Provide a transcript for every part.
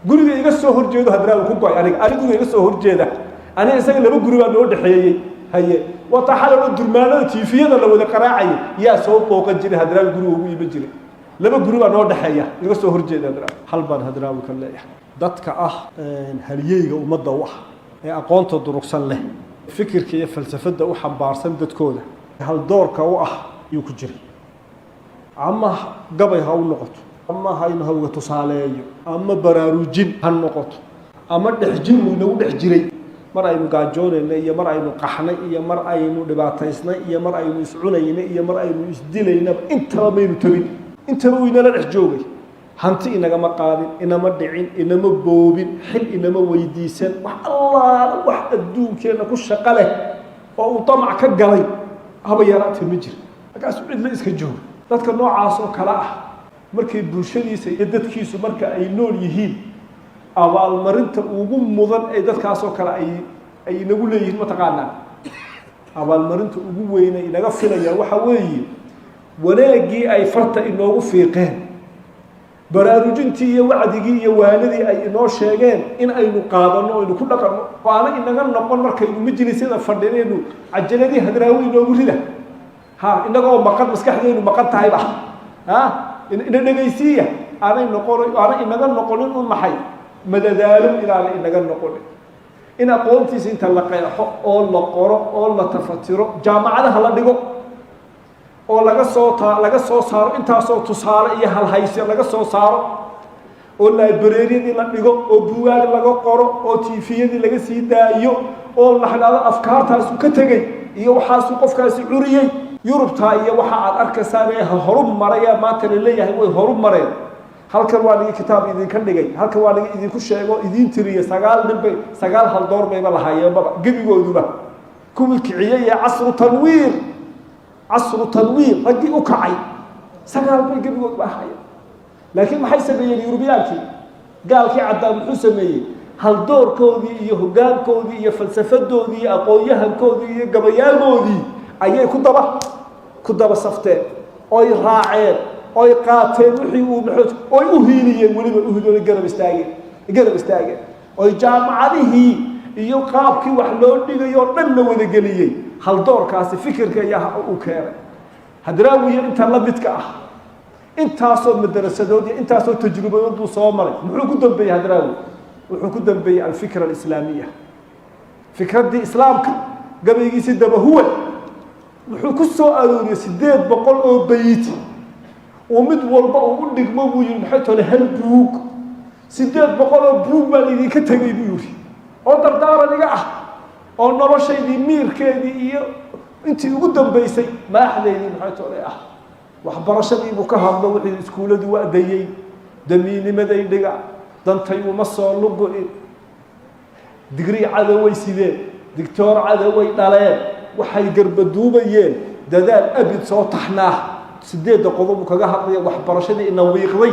guriga iga soo horjeedo hadraawi ku go'ay aniga iga soo horjeeda aniga isaga laba guri baa noo dhaxeeyay haye wata xalalo durmaanada tiifiyada la wada qaraacay yaa soo booqan jiray hadraawi guriga ugu iman jiray laba guri baa noo dhaxeeya iga soo horjeeda hadraawi hal baan hadraawi ka leeyahay dadka halyeeyga ummadda u ah ee aqoonta durugsan leh fikirka iyo falsafada u xambaarsan dadkooda hal doorka u ah iyo ku jiray ama gabay ha u noqoto ama hayna hawga tusaaleeyo ama baraarujin ha noqoto ama dhexjin uu nagu dhex jiray mar aynu gaajoonayna iyo mar aynu qaxnay iyo mar aynu dhibaataysnay iyo mar aynu iscunayna iyo mar aynu isdilayna intaba maynu tabin intaba uu inala dhex joogay hanti inagama qaadin inama dhicin inama boobin xil inama weydiisan wax allah wax adduunkeena ku shaqo leh oo uu tamac ka galay haba yaraatay ma jiro markaas cid la iska joogo dadka noocaas oo kala ah markay bulshadiisa iyo dadkiisu marka ay nool yihiin abaalmarinta ugu mudan ee dadkaas oo kale ay inagu leeyihiin mataqaanaa abaalmarinta ugu weyn ee inaga filaya waxa weeye wanaagii ay farta inoogu fiiqeen baraarujintii iyo wacdigii iyo waanadii ay inoo sheegeen in aynu qaadano aynu ku dhaqanno waana inaga noqon markaynu majlisyada fadhinaynu cajaladii hadraawi inoogu rida inagoo maqan maskaxdeenu maqan tahayba ina dhegaysiiya aanay noqon aana inaga noqonin un maxay madadaalo inaana inaga noqonin in aqoontiisa inta la qeexo oo la qoro oo la tafatiro jaamacadaha la dhigo oo laga soo saaro intaasoo tusaale iyo halhaysyo laga soo saaro oo librariyadii la dhigo oo buugaag laga qoro oo tiifiyadii laga sii daayo oo la xidhaado afkaartaasu ka tegey iyo waxaasuu qofkaasi curiyey yurubtaa iyo waxa aad arkaysaan ee horu maraya maanta la leeyahay way horu mareen halkan waa laga kitaab idinka dhigay halkan waa laga idinku sheego idin tiriye 9 nin bay 9 hal door bayba lahaayeen baba gebigooduba kuwii kiciyay casru tanwiir ragii u kacay 9 bay gebigood ba ahaayeen laakiin maxay sameeyeen yurubiyaanki gaalkii cadaan muxuu sameeyey hal doorkoodii iyo hoggaankoodii iyo falsafadoodii iyo aqoonyahankoodii iyo gabayaalkoodii ayay ku daba safteen oy raaceen oy qaateen wixii uu maxood oy u hiiliyeen weliba u hiilooday garab istaageen oy jaamacadihii iyo qaabkii wax loo dhigayo dhan la wada geliyey hal doorkaasi fikirka ayaa u keenay hadraawi inta la midka ah intaasoo madarasadood iyo intaasoo tajrubadood uu soo maray muxuu ku dambeeyay hadraawi wuxuu ku dambeeyay alfikra alislaamiya fikradii islaamka gabaygiisii dabahuwa wuxuu ku soo arooriyay 800 oo bayt oo mid walba uu u dhigmo buu yiri maxay tole hal buug 800 oo buug baa idinka tagay buu yiri oo dardaaran ah oo noloshaydii miirkeedii iyo intii ugu dambeysay maaxdeedii maxay tole ah waxbarashadii buu ka hadlo wixii iskuuladii waa dayay damiinimaday dhiga dantay uma soo lugo digri cadaway sideen dictor cadaway dhaleen waxay garbaduubayeen dadaal abid soo taxnaa 8 qodob kaga hadlay waxbarashadii in wiiqday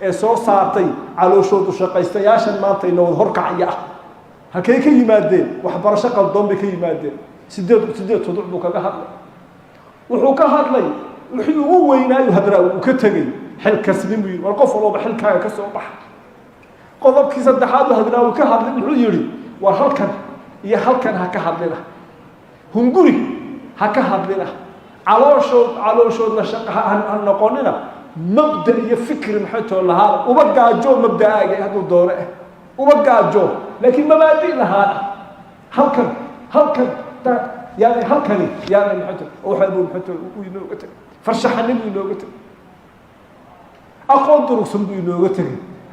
ee soo saartay calooshoodu shaqaystayaashan maanta inoo horkacaya halkay ka yimaadeen waxbarasho qaldoon bay ka yimaadeen 8 todob buu kaga hadlay wuxuu ka hadlay wixii ugu weynaayo hadraawi uu ka tagay xil kasbin buu war qof walba xilkaaga ka soo bax qodobkii saddexaad hadraawi ka hadlay wuxuu yiri war halkan ha ka hadlina hunguri ha ka hadlina calooshood la shaqaha noqonina mabda iyo fikri maxay too lahaa uba gaajo mabdaaga haduu doore uba gaajo laakiin mabaadi lahaa halkan يعني هالكني يعني محتو وحبوا محتو وينوقت فرشحني وينوقت أقوم درسهم وينوقت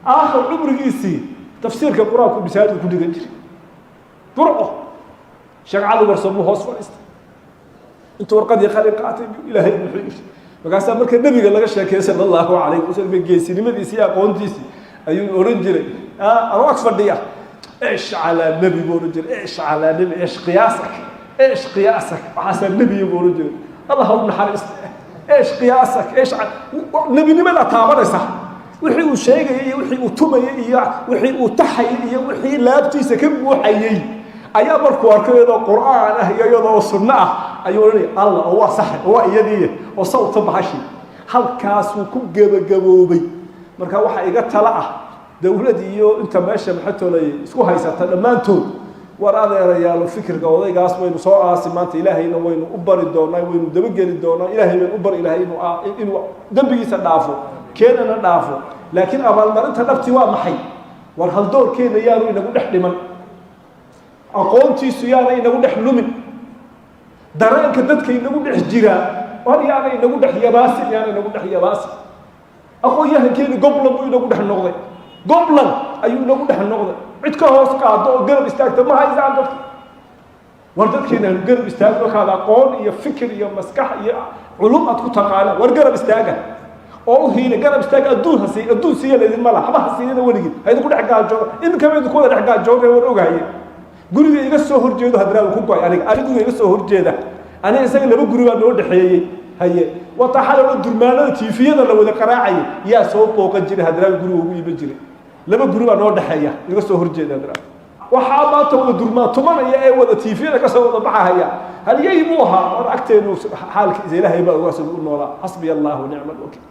آخر عمر جيسي تفسير كقرآن كل بساعد وكل جنجر قرأه شغالوا برسموه هوس فرست أنتوا ورقد يخلي قاتل إلى هذا الحين فقاسا مركز النبي قال لك الشيخ صلى الله عليه وسلم جيسي لماذا يسيا قونديسي أيون أورنجري أروح فردية إيش على النبي بورنجر إيش على النبي إيش قياسك إيش قياسك حسن النبي بورنجر الله هو حارس إيش قياسك إيش النبي لماذا تابر صح وحي وشيء وحي وتمي وحي وتحي وحي لابتي سكب وحي أيام القرآن القرآن هي يدا والسنة أيوني الله هو صح هو يدي وصوت بحشي هل كاس وكم جبوبي مركا وحي إجت طلعه dawlad iyo inta meesha maxatoolay isku haysata dhammaantood war adeerayaal fikirka odaygaas waynu soo aasi maanta ilaahayna waynu u bari doonaa waynu dabageli doonaa ilaahay waynu u bari ilaahay inuu dambigiisa dhaafo keenana dhaafo laakiin abaalmarinta dhabti waa maxay war hal doorkeena yaanu inagu dhex dhiman aqoontiisu yaana inagu dhex lumin dareenka dadka inagu dhex jira war yaana inagu dhex yabaasi yaana inagu dhex yabaasi aqoon-yahankeeni goblan buu inagu dhex noqday goblan ayuu inagu dhex noqday cid ka hoos qaado oo garab istaagta ma haysaan dadka war dadkeena aanu garab istaagno kaada aqoon iyo fikir iyo maskax iyo culum aad ku taqaana war garab istaaga oo u hiila garab istaaga adduun siiya laydin ma laha haba ha siiyana weligid ha idinku dhex gaajooda iminka ba idinku wada dhex gaajooda war ogahaye guriga iga soo horjeedo hadraawi ku go'ay aniga guriga iga soo horjeeda aniga isaga laba guri baa noo dhexeeyey haye wata xalalo durmaanada tiifiyada la wada qaraacay yaa soo booqan jiray hadraawi guriga ugu iman jiray laba guri baa noo dhexeeya iga soo horjeeda hadraawi waxaa maanta wada durmaan tumanaya ee wada tiifiyada ka soo wada baxaya hal yay buu ahaa war agteenu xaalkiisa ilaahay baa uga soo noolaa xasbi allah wa ni'mal wakiil